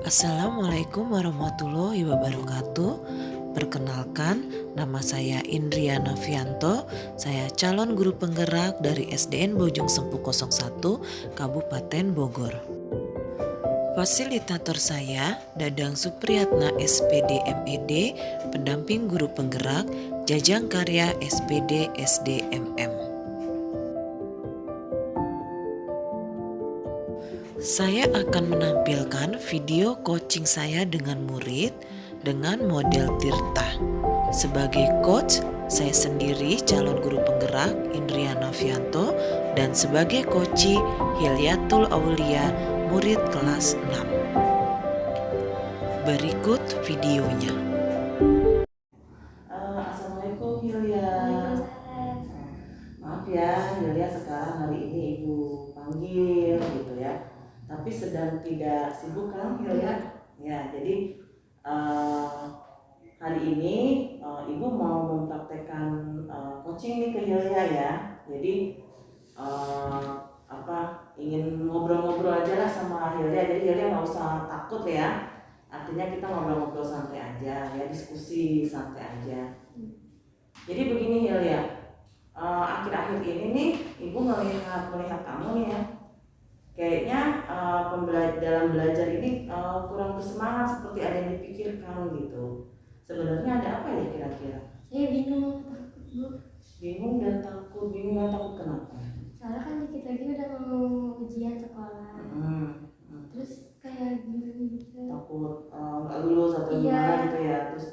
Assalamualaikum warahmatullahi wabarakatuh. Perkenalkan, nama saya Indria Nafianto. Saya calon guru penggerak dari SDN Bojong Sempu 01, Kabupaten Bogor. Fasilitator saya Dadang Supriyatna SPD MED, pendamping guru penggerak, Jajang Karya SPD SDMM. Saya akan menampilkan video coaching saya dengan murid dengan model Tirta. Sebagai coach, saya sendiri calon guru penggerak Indria Nafianto dan sebagai coach Hilyatul Aulia, murid kelas 6. Berikut videonya. Assalamualaikum Hilya. Maaf ya Hilya, sekarang hari ini Ibu panggil gitu ya. Tapi sedang tidak sibuk kan Hilya? Ya, jadi hari ini Ibu mau mempraktekkan coaching nih ke Hilya ya. Jadi ingin ngobrol-ngobrol aja lah sama Hilya. Jadi Hilya nggak usah takut ya. Artinya kita ngobrol-ngobrol santai aja ya, diskusi santai aja. Jadi begini Hilya, akhir-akhir ini nih Ibu melihat kamu nih ya. Kayaknya dalam belajar ini kurang bersemangat seperti ada yang dipikirkan gitu. Sebenarnya ada apa ya kira-kira? Saya bingung, takut Bu. Bingung dan takut kenapa? Soalnya kan dikit lagi udah mau ujian sekolah. Terus kayak gimana gitu? Takut nggak lulus atau gimana gitu ya. Terus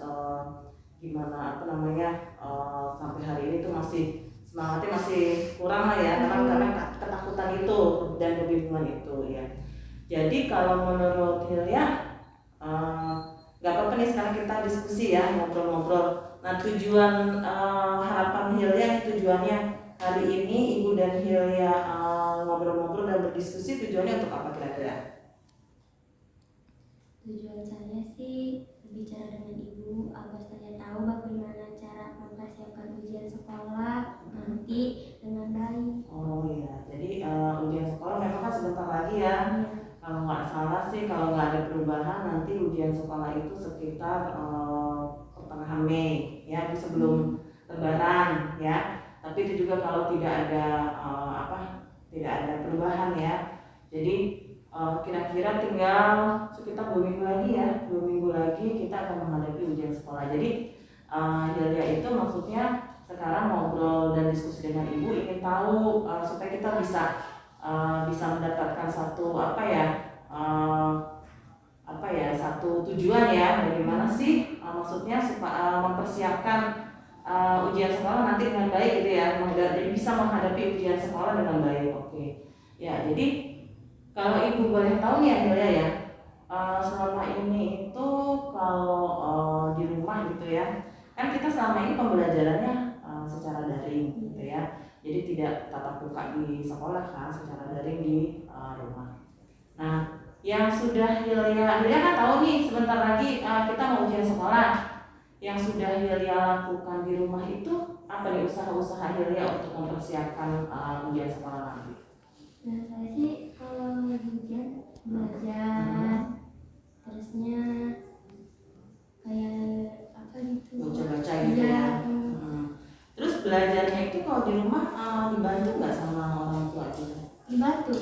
gimana sampai hari ini tuh masih semangatnya masih kurang lah ya, karena ketakutan itu dan kebingungan itu ya. Jadi kalau menurut Hilya, nggak apa-apa nih sekarang kita diskusi ya, ngobrol-ngobrol. Nah tujuan harapan Hilya, tujuannya hari ini Ibu dan Hilya ngobrol-ngobrol dan berdiskusi, tujuannya untuk apa kira-kira? Tujuan saya sih berbicara dengan Ibu agar saya tahu bagaimana cara mempersiapkan ujian sekolah nanti dengan baik. Oh iya, jadi ujian sekolah memang kan sebentar lagi ya. Kalau nggak salah sih, kalau nggak ada perubahan nanti ujian sekolah itu sekitar pertengahan Mei ya, di sebelum Lebaran ya. Tapi itu juga kalau tidak ada perubahan ya. Jadi kira-kira tinggal sekitar 2 minggu lagi ya, 2 minggu lagi kita akan menghadapi ujian sekolah. Jadi Hilya itu maksudnya sekarang ngobrol dan diskusi dengan Ibu ingin tahu supaya kita bisa mendapatkan satu satu tujuan ya, bagaimana sih maksudnya mempersiapkan ujian sekolah nanti dengan baik gitu ya, jadi bisa menghadapi ujian sekolah dengan baik. Oke. Ya, jadi kalau Ibu boleh tahu nih ya Hilya ya, selama ini itu kalau di rumah gitu ya, kan kita selama ini pembelajarannya secara daring gitu ya. Jadi tidak tatap muka di sekolah kan, secara daring di rumah. Nah, yang sudah Hilya kan tahu nih sebentar lagi kita mau ujian sekolah. Yang sudah Hilya lakukan di rumah itu apa nih usaha-usaha Hilya untuk mempersiapkan ujian sekolah nanti? Nah saya sih kalau lagi ujian belajar, terusnya kayak apa gitu? Baca-baca gitu ya. Terus belajarnya itu kalau di rumah dibantu nggak sama orang tua juga? Dibantu.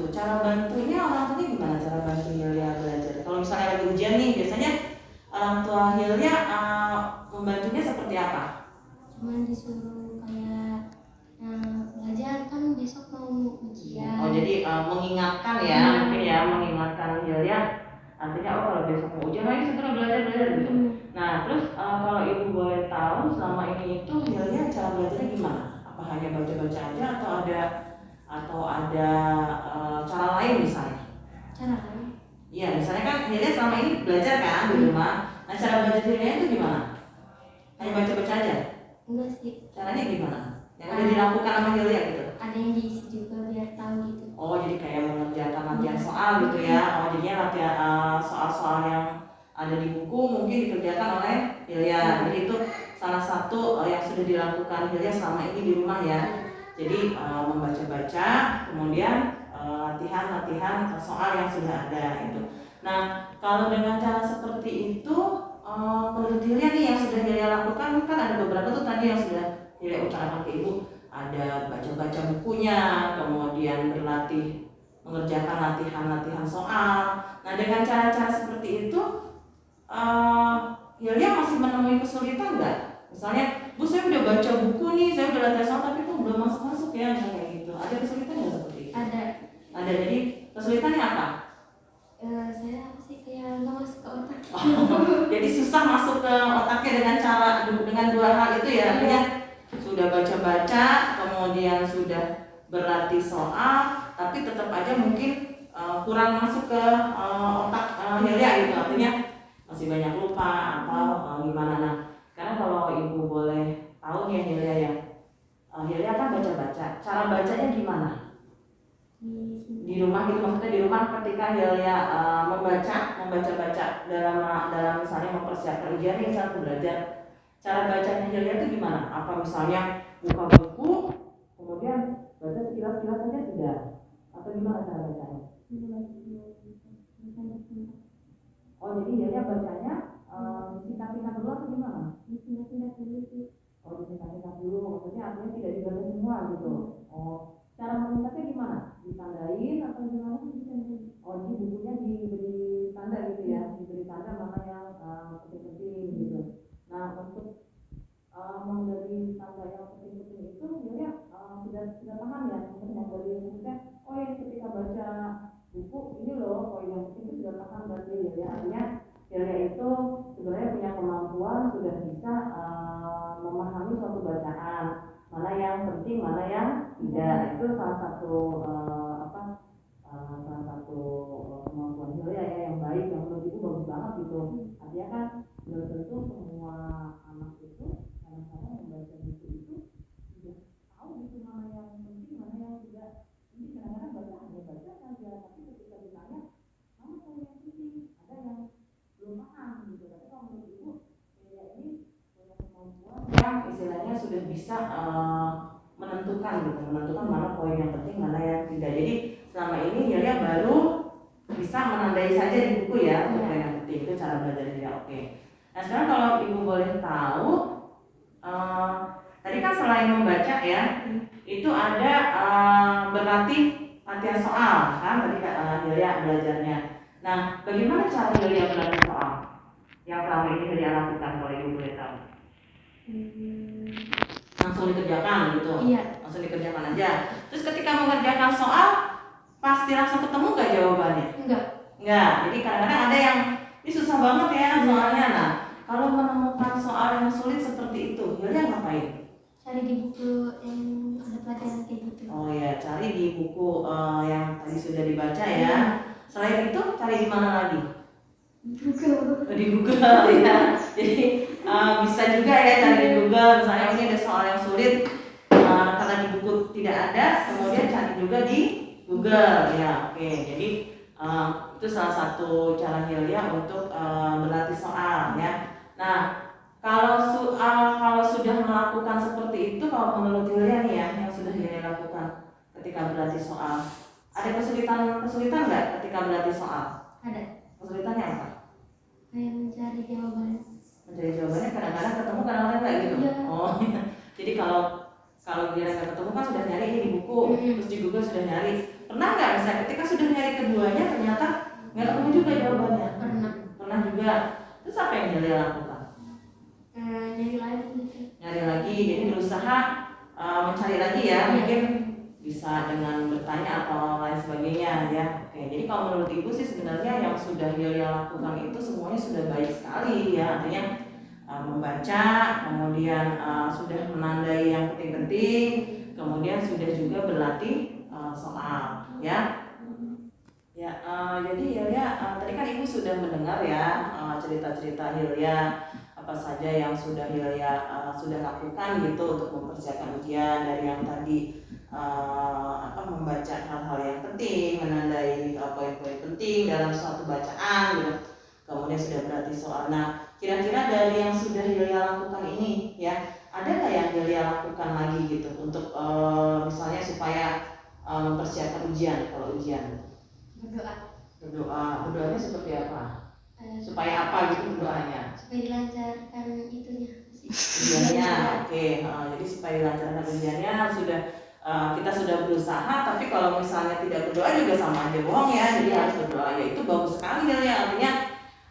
Cara bantunya orang tuanya gimana? Cara bantu Hilya belajar? Kalau misalnya lagi ujian nih, biasanya orang tua Hilya membantunya seperti apa? Cuman disuruh kayak belajar kan besok mau ujian. Oh jadi mengingatkan ya, mungkin ya mengingatkan Hilya. Artinya kalau besok mau ujian lagi segera belajar gitu. Nah terus kalau Ibu boleh tahu selama ini itu Hilya cara belajarnya gimana? Apa hanya baca-baca aja atau ada cara lain misalnya? Cara lain? Iya, misalnya kan Hilya selama ini belajar kan di rumah. Nah cara belajar Hilya itu gimana? Hanya baca-baca aja? Enggak sih. Caranya gimana? Yang udah dilakukan sama Hilya gitu? Ada yang diisi juga biar tahu gitu. Oh jadi kayak mengerjakan latihan soal gitu ya. Oh jadinya latihan soal-soal yang ada di buku mungkin dikerjakan oleh Hilya. Jadi itu salah satu yang sudah dilakukan Hilya selama ini di rumah ya. Jadi membaca-baca, kemudian latihan soal yang sudah ada itu. Nah, kalau dengan cara seperti itu, menurut Hilya nih yang sudah Hilya lakukan kan ada beberapa tuh tadi yang sudah Hilya utarakan ke Ibu. Ada baca-baca bukunya, kemudian berlatih mengerjakan latihan-latihan soal. Nah, dengan cara-cara seperti itu, Hilya masih menemui kesulitan nggak? Misalnya, Bu, saya udah baca buku nih, saya udah latihan soal, tapi kok belum masuk-masuk ya, kayak gitu. Ada kesulitan nggak seperti itu? Ada. Ada, jadi kesulitannya apa? Saya apa sih kayak nggak masuk ke otak. Jadi susah masuk ke otaknya dengan dua hal itu ya, artinya sudah baca-baca, kemudian sudah berlatih soal, tapi tetap aja mungkin kurang masuk ke otak Hilya gitu, artinya masih banyak lupa atau gimana. Nah, karena kalau Ibu boleh tahu nih Hilya ya, Hilya kan baca-baca, cara bacanya gimana? Di rumah gitu, maksudnya di rumah ketika Hilya membaca dalam misalnya mempersiapkan ujian nih saat belajar, cara bacanya Hilya itu gimana? Apa misalnya buka buku kemudian baca sekilas-kilas saja sudah, atau gimana cara bacanya? Oh, jadi Hilya bacanya singkat-singkat dulu atau gimana? Oh, disingkat-singkat dulu, maksudnya artinya tidak dibaca semua gitu. Oh, cara mengingatnya gimana? Ditandain atau gimana? Oh, jadi bukunya diberi tanda gitu ya, diberi tanda mana yang penting-penting gitu. Nah, untuk memberi tanda yang penting-penting itu Hilya sudah paham ya untuk memberi maksudnya, oh ya ketika baca buku ini loh poin yang penting itu sudah paham berarti ya, artinya Hilya itu sebenarnya punya kemampuan, sudah bisa memahami suatu bacaan, mana yang penting, mana yang tidak. Itu salah satu kemampuan Hilya ya yang baik, yang menurut Ibu bagus banget gitu. Artinya kan belum tentu semua anak itu kadang-kadang membaca buku itu sudah tahu gitu mana yang penting, mana yang tidak. Jadi kadang-kadang baca saja, tapi ketika ditanya mana yang penting, ada yang belum paham gitu. Tapi kalau menurut Ibu Hilya ini punya kemampuan yang istilahnya sudah bisa menentukan mana poin yang penting, mana yang tidak. Jadi selama ini Hilya baru bisa menandai saja di buku ya untuk poin yang penting. Itu cara belajar Hilya. Oke. Nah, sekarang kalau Ibu boleh tahu, tadi kan selain membaca ya, itu ada berlatih latihan soal kan tadi Hilya belajarnya. Nah, bagaimana cara Hilya berlatih soal yang selama ini Hilya lakukan, kalau Ibu boleh tahu? Langsung dikerjakan gitu? Iya. Langsung dikerjakan aja. Terus ketika mengerjakan soal, pasti langsung ketemu nggak jawabannya? Enggak. Jadi kadang-kadang ada yang ini susah banget ya soalnya. Nah, kalau menemukan soal yang sulit seperti itu, Hilya ngapain? Cari di buku yang ada pelajaran kayak gitu. Oh ya, cari di buku yang tadi sudah dibaca ya. Selain itu, cari di mana lagi? Di Google ya. Jadi bisa juga ya cari di Google. Misalnya ini ada soal yang sulit, karena di buku tidak ada, kemudian cari juga di Google ya. Oke, jadi itu salah satu cara Hilya untuk berlatih soal ya. Nah, kalau sudah melakukan seperti itu, kalau menurut Hilya nih ya, yang sudah Hilya lakukan ketika berlatih soal, ada kesulitan nggak ketika berlatih soal? Ada. Kesulitannya apa? Kayak mencari jawabannya. Mencari jawabannya kadang-kadang ketemu, kadang-kadang nggak gitu. Iya. Oh, jadi kalau Hilya nggak ketemu kan sudah nyari ini di buku, terus di Google sudah nyari. Pernah nggak bisa ketika sudah nyari keduanya ternyata nggak ketemu juga jawabannya? Pernah juga. Terus apa yang Hilya lakukan? Nyari lagi gitu. Nyari lagi, jadi berusaha mencari lagi ya, mungkin bisa dengan bertanya atau lain sebagainya ya. Oke, jadi kalau menurut Ibu sih sebenarnya yang sudah Hilya lakukan itu semuanya sudah baik sekali ya, artinya membaca, kemudian sudah menandai yang penting-penting, kemudian sudah juga berlatih soal ya. Ya, jadi Hilya tadi kan Ibu sudah mendengar ya cerita-cerita Hilya, apa saja yang sudah Hilya sudah lakukan gitu untuk mempersiapkan ujian, dari yang tadi membaca hal-hal yang penting, menandai poin-poin penting dalam suatu bacaan gitu. Kemudian sudah berlatih soal. Nah, kira-kira dari yang sudah Hilya lakukan ini ya, ada nggak yang Hilya lakukan lagi gitu untuk misalnya supaya mempersiapkan ujian, kalau ujian? Berdoa. Berdoanya seperti apa? Supaya apa gitu berdoanya? supaya dilancarkan itunya Ujiannya, oke. Jadi supaya dilancarkan ujiannya kita sudah berusaha, tapi kalau misalnya tidak berdoa juga sama aja bohong ya. Jadi harus berdoa. Ya itu bagus sekali Hilya. Artinya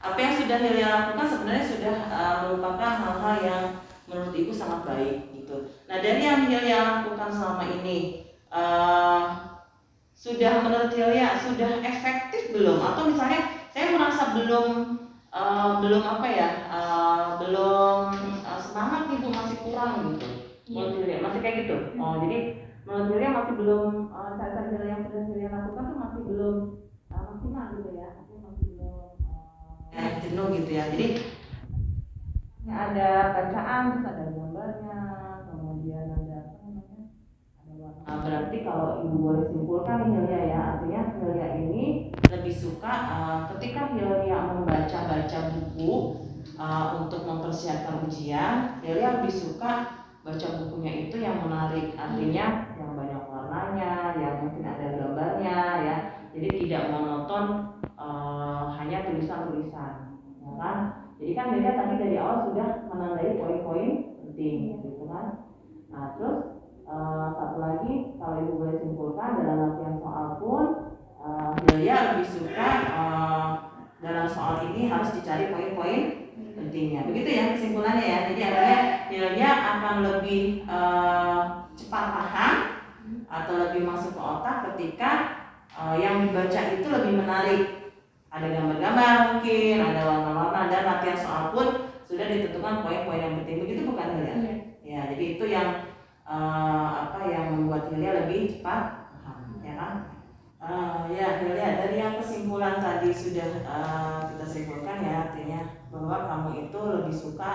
apa yang sudah Hilya lakukan sebenarnya sudah merupakan hal-hal yang menurut ibu sangat baik gitu. Nah dari yang Hilya lakukan selama ini, sudah menurut Hilya sudah efektif belum? Atau misalnya saya merasa belum apa ya, belum semangat nih Bu, masih kurang gitu. Menurut Hilya masih kayak gitu. Jadi menurut Hilya masih belum, cara Hilya yang sudah Hilya lakukan tuh masih belum maksimal gitu ya. Masih belum jenuh gitu ya. Jadi ada bacaan, terus ada gambarnya, kemudian ada apa namanya? Berarti kalau ibu boleh simpulkan nih Hilya ya, artinya Hilya ini lebih suka ketika Hilya membaca buku untuk mempersiapkan ujian, Hilya lebih suka baca bukunya itu yang menarik, artinya yang banyak warnanya, yang mungkin ada gambarnya ya, jadi tidak monoton hanya tulisan-tulisan, ya kan? Jadi kan Hilya tadi dari awal sudah menandai poin-poin penting, gitu kan? Nah terus satu lagi, kalau ibu boleh simpulkan dalam latihan soal pun Hilya lebih suka dalam soal ini harus dicari poin-poin pentingnya. Begitu ya kesimpulannya ya. Jadi artinya Hilya akan lebih cepat paham atau lebih masuk ke otak ketika yang dibaca itu lebih menarik. Ada gambar-gambar mungkin, ada warna-warna, dan latihan soal pun sudah ditentukan poin-poin yang penting. Begitu bukan Hilya? Ya, jadi itu yang yang membuat Hilya lebih cepat paham, ya kan? Ya Hilya, dari yang kesimpulan tadi sudah kita simpulkan ya, artinya bahwa kamu itu lebih suka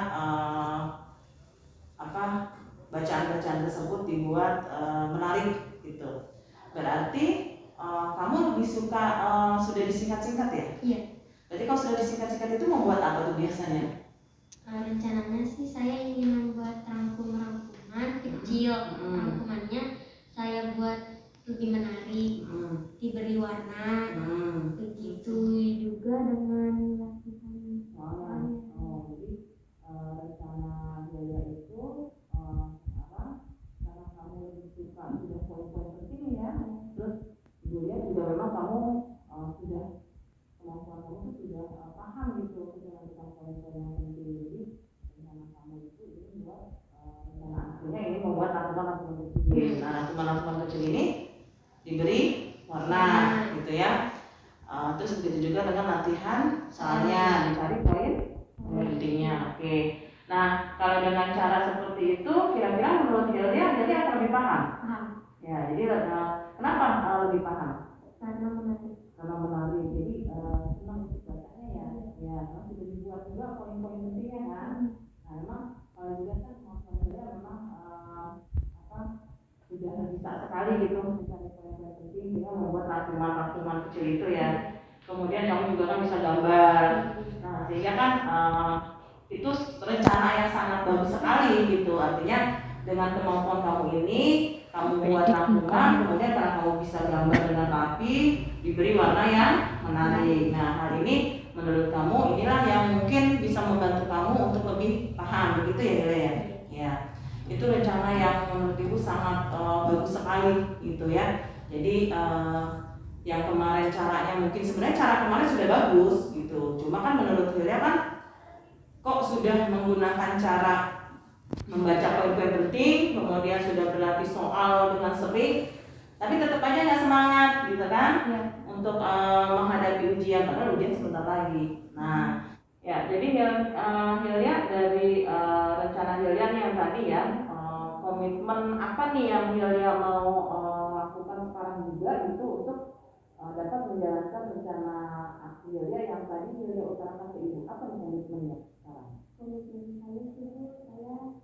bacaan-bacaan tersebut dibuat menarik gitu. Berarti kamu lebih suka sudah disingkat-singkat ya? Iya. Berarti kalau sudah disingkat-singkat itu membuat apa tuh biasanya? Rencananya sih saya ingin membuat rangkuman kecil. Rangkumannya saya buat lebih menarik, diberi warna, begitu juga dengan latihan. Jadi rencana Hilya itu karena kamu lebih suka sudah poin-poin penting ya, terus Hilya juga memang kamu sudah kemampuan kamu tuh sudah paham gitu dengan poin-poin yang penting. Jadi rencana kamu itu ini buat rencana aslinya ini membuat rangkuman kecil. Nah rangkuman kecil ini diberi warna gitu ya. Terus begitu juga dengan latihan soalnya dicari poin pentingnya. Oke. Nah kalau dengan cara seperti itu kira-kira menurut Hilya jadi akan lebih paham? Ya jadi kenapa lebih paham? Karena menarik. Jadi senang untuk bacanya ya. Ya karena sudah dibuat juga poin-poin pentingnya kan. Nah memang kalau juga kan kemampuan Hilya memang sudah bisa sekali gitu mencari poin-poin penting dengan membuat rangkuman kecil itu ya. Kemudian kamu juga kan bisa gambar. Nah sehingga kan itu rencana yang sangat bagus sekali gitu. Artinya dengan kemampuan kamu ini kamu buat rangkuman, kemudian karena kamu bisa gambar dengan rapi, diberi warna yang menarik. Nah hal ini menurut kamu inilah yang mungkin bisa membantu kamu untuk lebih paham, begitu ya Hilya? Ya. Itu rencana yang menurut ibu sangat bagus sekali gitu ya. Jadi yang kemarin caranya mungkin sebenarnya cara kemarin sudah bagus gitu. Cuma kan menurut Hilya kan kok sudah menggunakan cara membaca poin-poin penting, kemudian sudah berlatih soal dengan sering, tapi tetap aja nggak semangat gitu kan ya, untuk menghadapi ujian, padahal ujian sebentar lagi. Nah ya jadi Hilya dari rencana Hilya nih yang tadi ya, komitmen apa nih yang Hilya mau lakukan sekarang juga gitu untuk dapat menjalankan rencana aksi Hilya yang tadi Hilya utarakan ke ibu. Apa nih komitmennya sekarang? Komitmen saya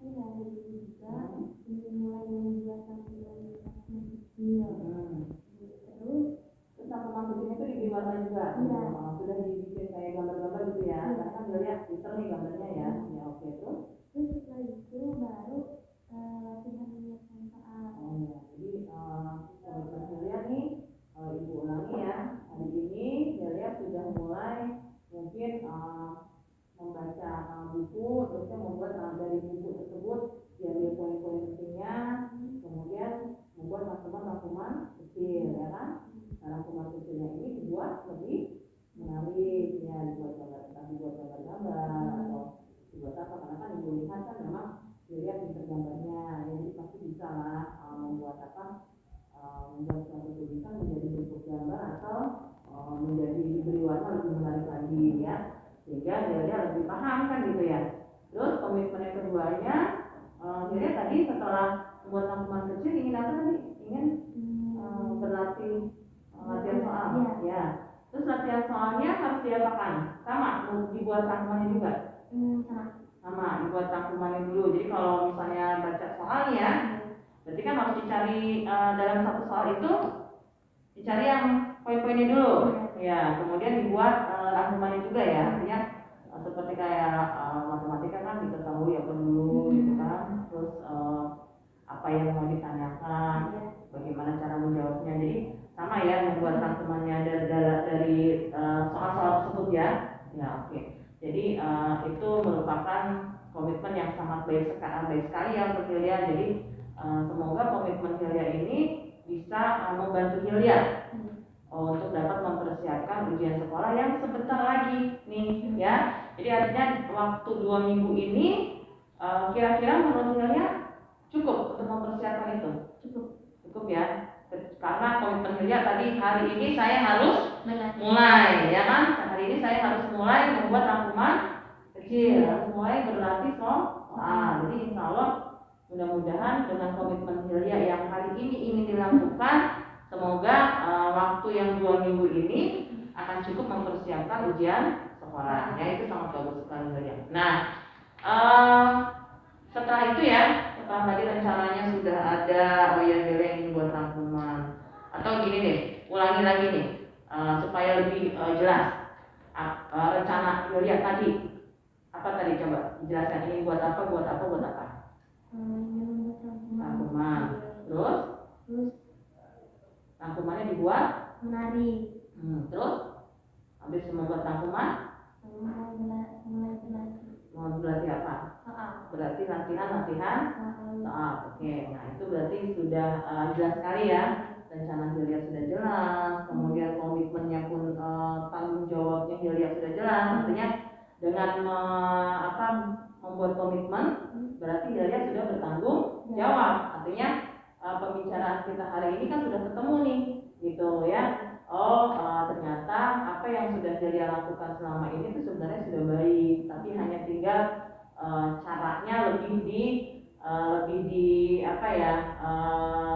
sih hari ini juga ingin mulai membuat tampilan kecil. Terus rangkuman kecilnya itu diberi warna juga. Iya. Sudah dibikin kayak gambar-gambar gitu ya. Karena kan Hilya pinter nih gambarnya ya. Ya oke terus Setelah itu baru latihan menyiapkan soal. Jadi komitmen Hilya nih, ibu ulangi ya. Hari ini Hilya lebih paham kan gitu ya. Terus komitmen yang keduanya, Hilya tadi setelah membuat rangkuman kecil ingin apa tadi? Ingin berlatih latihan soal, ya. Terus latihan soalnya harus diapakan? Sama, dibuat rangkumannya juga. Sama, dibuat rangkumannya dulu. Jadi kalau misalnya baca soalnya, berarti kan harus dicari dalam satu soal itu dicari yang poin-poinnya dulu, ya. Kemudian dibuat rangkumannya juga ya. Artinya seperti kayak matematika kan diketahui apa dulu, gitu kan. Terus apa yang mau ditanyakan, bagaimana cara menjawabnya. Jadi sama ya, membuat rangkumannya dari soal-soal tersebut ya. Ya, oke. Jadi itu merupakan komitmen yang sangat baik sekali ya untuk Hilya. Jadi semoga komitmen Hilya ini bisa membantu Hilya untuk dapat mempersiapkan ujian sekolah yang sebentar lagi nih ya. Jadi artinya waktu 2 minggu ini kira-kira menurut Hilya cukup untuk mempersiapkan itu? Cukup ya. Karena komitmen Hilya tadi, hari ini saya harus mulai, ya kan? Hari ini saya harus mulai membuat rangkuman kecil, harus mulai berlatih soal. Jadi insya Allah mudah-mudahan dengan komitmen Hilya yang hari ini ingin dilakukan, semoga waktu yang 2 minggu ini akan cukup mempersiapkan ujian sekolah. Ya, itu sangat bagus sekali Hilya. Nah, setelah itu ya, setelah tadi rencananya sudah ada, oh ya Hilya ingin buat rangkuman. Atau gini deh, ulangi lagi nih supaya lebih jelas. Rencana Hilya tadi apa tadi, coba jelaskan, ini buat apa? Rangkuman. Terus rangkumannya dibuat menari. Terus habis membuat rangkuman mau berarti apa? Berarti latihan soal. Oke, nah itu berarti sudah jelas sekali ya. Rencana Hilya sudah jelas, kemudian komitmennya pun tanggung jawabnya Hilya sudah jelas. Artinya dengan membuat komitmen berarti Hilya sudah bertanggung jawab. Artinya pembicaraan kita hari ini kan sudah ketemu nih, gitu ya. Ternyata apa yang sudah Hilya lakukan selama ini itu sebenarnya sudah baik, tapi hanya tinggal caranya lebih di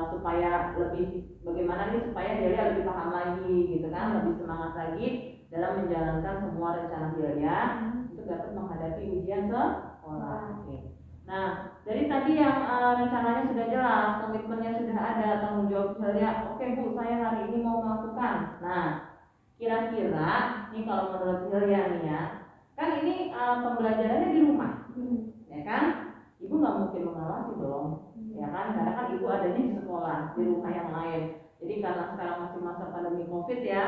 supaya lebih bagaimana nih supaya Hilya lebih paham lagi, gitu kan, lebih semangat lagi dalam menjalankan semua rencana Hilya untuk dapat menghadapi ujian sekolah. Oke. Nah, dari tadi yang rencananya sudah jelas, komitmennya sudah ada, tanggung jawab Hilya, oke Bu, saya hari ini mau melakukan. Nah, kira-kira nih kalau menurut Hilya nih ya, kan ini pembelajarannya di rumah, ya kan? Ibu nggak mungkin mengawasi dong, ya kan? Karena kan ibu adanya di sekolah, di rumah yang lain. Jadi karena sekarang masih masa pandemi COVID ya,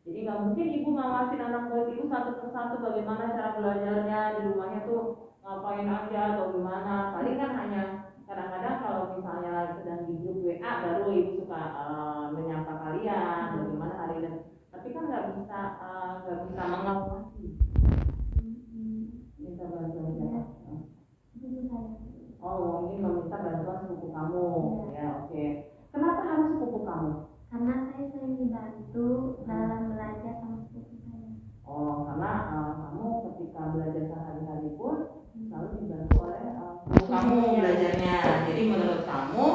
jadi nggak mungkin ibu ngawasin anak murid ibu satu persatu bagaimana cara belajarnya di rumahnya tuh ngapain aja atau gimana. Paling kan hanya kadang-kadang kalau misalnya sedang di grup WA baru ibu suka menyapa kalian bagaimana hari ini. Tapi kan nggak bisa mengawasi. Minta bantuan siapa? Oh, ini meminta bantuan sepupu kamu. Ya, oke. Kenapa harus sepupu kamu? Karena saya sering dibantu dalam belajar sama sepupu saya. Oh, karena kamu ketika belajar sehari-hari pun selalu dibantu oleh sepupu kamu belajarnya. Jadi menurut kamu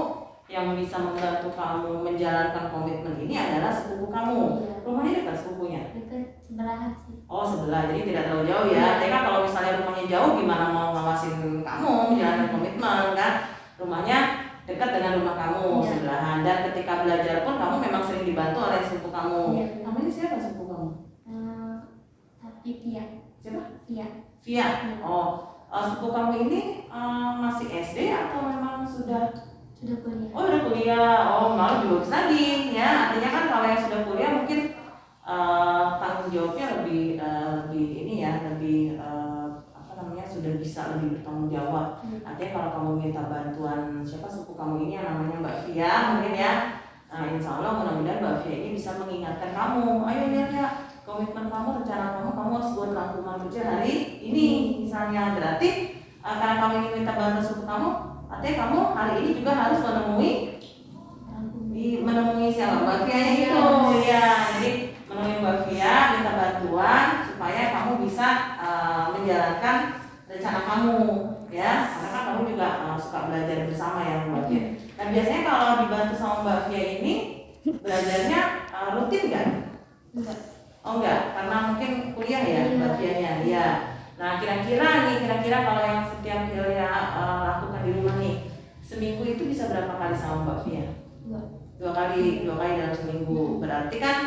yang bisa membantu kamu menjalankan komitmen ini adalah sepupu kamu. Rumahnya dekat sepupunya? Dekat, sebelahan sih. Oh, sebelah, jadi tidak terlalu jauh ya. Tapi kan kalau misalnya rumahnya jauh gimana mau ngawasin kamu menjalankan komitmen kan? Rumahnya dekat dengan rumah kamu, sebelahan. Dan ketika belajar pun kamu memang sering dibantu oleh sepupu kamu. Namanya siapa sepupu kamu? Via. Siapa? Via. Oh, sepupu kamu ini masih SD atau memang sudah kuliah? Oh, udah kuliah. Oh, malah juga lagi ya. Artinya kan kalau yang sudah kuliah mungkin tanggung jawabnya lebih ini ya, lebih sudah bisa lebih bertanggung jawab. Artinya kalau kamu minta bantuan siapa sepupu kamu ini yang namanya Mbak Via mungkin ya. Nah, insya Allah mudah-mudahan Mbak Via ini bisa mengingatkan kamu. Ayo lihat ya, komitmen kamu, rencana kamu harus buat rangkuman kerja hari ini misalnya. Berarti karena kamu ingin minta bantuan sepupu kamu, artinya kamu hari ini juga harus menemui siapa? Mbak Via itu ya. Jadi menemui Mbak Via minta bantuan supaya kamu bisa menjalankan rencana kamu ya, karena kan kamu juga suka belajar bersama ya Mbak Fia. Nah biasanya kalau dibantu sama Mbak Fia ini belajarnya rutin nggak? Enggak. Oh enggak, karena mungkin kuliah ya Mbak Fianya. Iya. Nah kira-kira kalau yang setiap Hilya lakukan di rumah nih, seminggu itu bisa berapa kali sama Mbak Fia? Dua kali dalam seminggu. Berarti kan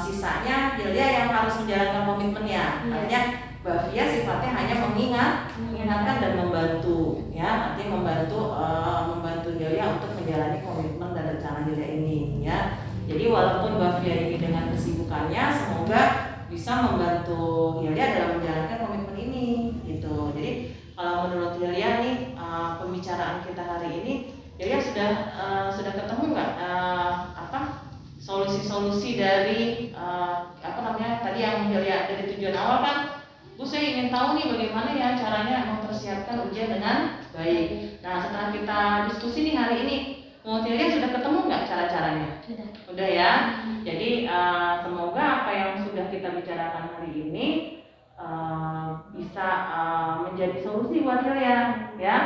sisanya Hilya yang harus menjalankan komitmennya. Artinya Mbak Fia sifatnya hanya mengingatkan dan membantu, ya, artinya membantu Hilya untuk menjalani komitmen dan rencana Hilya ini, ya. Jadi walaupun Mbak Fia ini dengan kesibukannya, semoga bisa membantu Hilya dalam menjalankan komitmen ini, gitu. Jadi kalau menurut Hilya nih pembicaraan kita hari ini, Hilya sudah ketemu nggak solusi-solusi dari tadi yang Hilya dari tujuan awal kan, Bu saya ingin tahu nih bagaimana ya caranya mempersiapkan ujian dengan baik. Nah setelah kita diskusi nih hari ini, menurut Hilya sudah ketemu nggak cara-caranya? Udah ya. Jadi semoga apa yang sudah kita bicarakan hari ini bisa menjadi solusi buat Hilya, ya.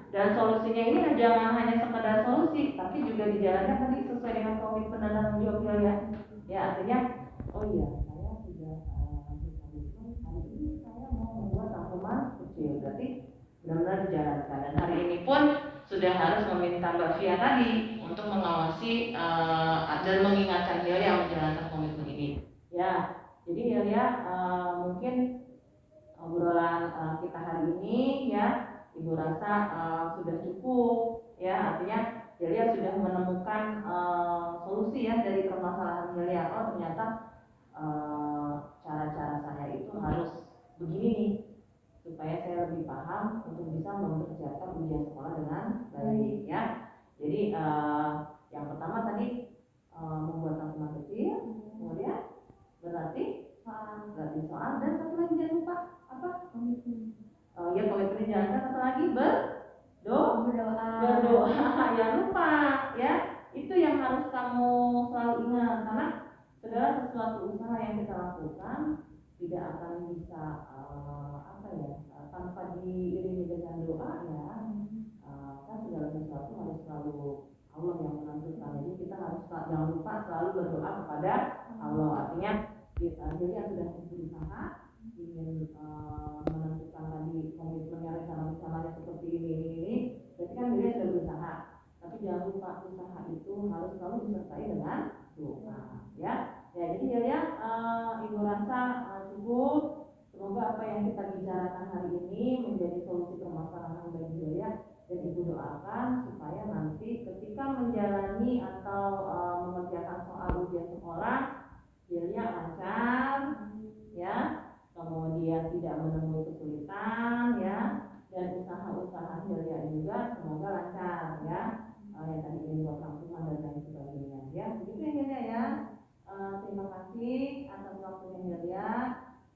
Dan solusinya ini jangan hanya sekedar solusi, tapi juga dijalankan tadi sesuai dengan komitmen dan tanggung jawab Hilya. Ya artinya, oh iya saya sudah hari ini saya mau membuat rangkuman kecil, berarti benar-benar dijalankan. Dan hari ini pun sudah harus meminta Mbak Fia tadi untuk mengawasi dan mengingatkan Hilya menjalankan komitmen ini. Ya, jadi Hilya mungkin obrolan kita hari ini ya, Ibu rasa sudah cukup ya, artinya Hilya sudah menemukan solusi ya dari permasalahan Hilya. Oh ternyata cara-cara saya itu harus begini nih, supaya saya lebih paham untuk bisa mempersiapkan ujian sekolah dengan baik ya. Jadi yang pertama tadi membuat rangkuman kecil, kemudian berarti soal dan satu lagi jangan lupa apa? Ya komitmen dijalankan, satu lagi berdoa. Jangan lupa ya, itu yang harus kamu selalu ingat, karena segala sesuatu usaha yang kita lakukan tidak akan bisa tanpa diiringi dengan doa ya. Kan segala sesuatu harus selalu Allah yang menentukan. Jadi kita harus jangan lupa selalu berdoa kepada Allah. Artinya jadi yang sudah berusaha ingin menentukan tadi komitmennya, rencana-rencananya seperti ini, berarti kan dia sudah berusaha. Tapi jangan lupa usaha itu harus selalu disertai dengan doa, ya. Ya jadi Hilya, Ibu rasa cukup. Semoga apa yang kita bicarakan hari ini menjadi solusi permasalahan bagi Hilya, dan Ibu doakan supaya nanti ketika menjalani atau mengerjakan soal ujian sekolah, Hilya lancar, ya. Kemudian tidak menemui kesulitan ya, dan usaha-usaha Hilya juga semoga lancar ya, yang tadi ingin buat rangkuman dan lain sebagainya ya. Begitu ya Hilya ya. Terima kasih atas waktunya Hilya,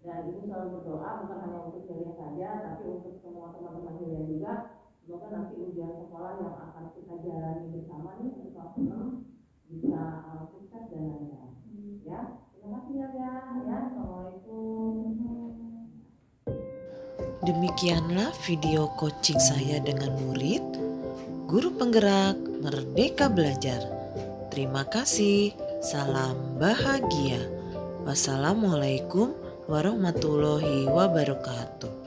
dan Ibu selalu berdoa bukan hanya untuk Hilya saja, tapi untuk semua teman-teman Hilya juga. Semoga nanti ujian sekolah yang akan kita jalani bersama nih untuk kelas 6 bisa sukses dan lancar ya. Terima kasih Hilya ya. Assalamualaikum. Demikianlah video coaching saya dengan murid, guru penggerak Merdeka Belajar. Terima kasih, salam bahagia. Wassalamualaikum warahmatullahi wabarakatuh.